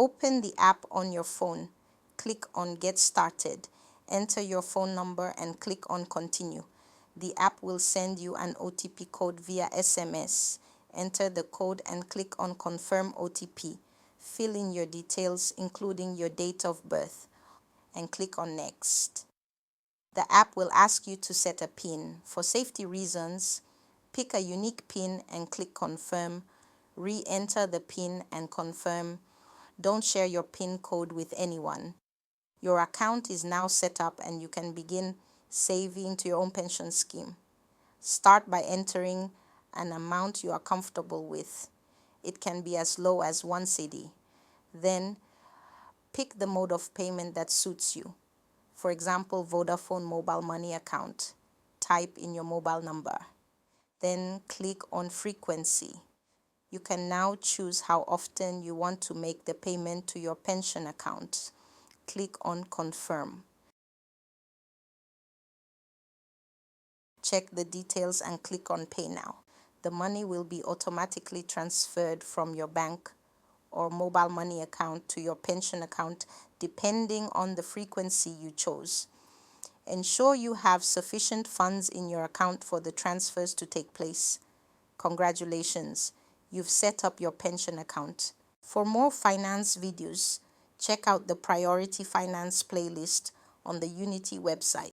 Open the app on your phone. Click on Get Started. Enter your phone number and click on Continue. The app will send you an OTP code via SMS. Enter the code and click on Confirm OTP. Fill in your details, including your date of birth, and click on Next. The app will ask you to set a PIN. For safety reasons, pick a unique PIN and click Confirm. Re-enter the PIN and confirm. Don't share your PIN code with anyone. Your account is now set up and you can begin saving to your own pension scheme. Start by entering an amount you are comfortable with. It can be as low as 1 cedi. Then pick the mode of payment that suits you. For example, Vodafone mobile money account. Type in your mobile number. Then click on frequency. You can now choose how often you want to make the payment to your pension account. Click on Confirm. Check the details and click on Pay Now. The money will be automatically transferred from your bank or mobile money account to your pension account depending on the frequency you chose. Ensure you have sufficient funds in your account for the transfers to take place. Congratulations, you've set up your pension account. For more finance videos, check out the Priority Finance playlist on the Unity website.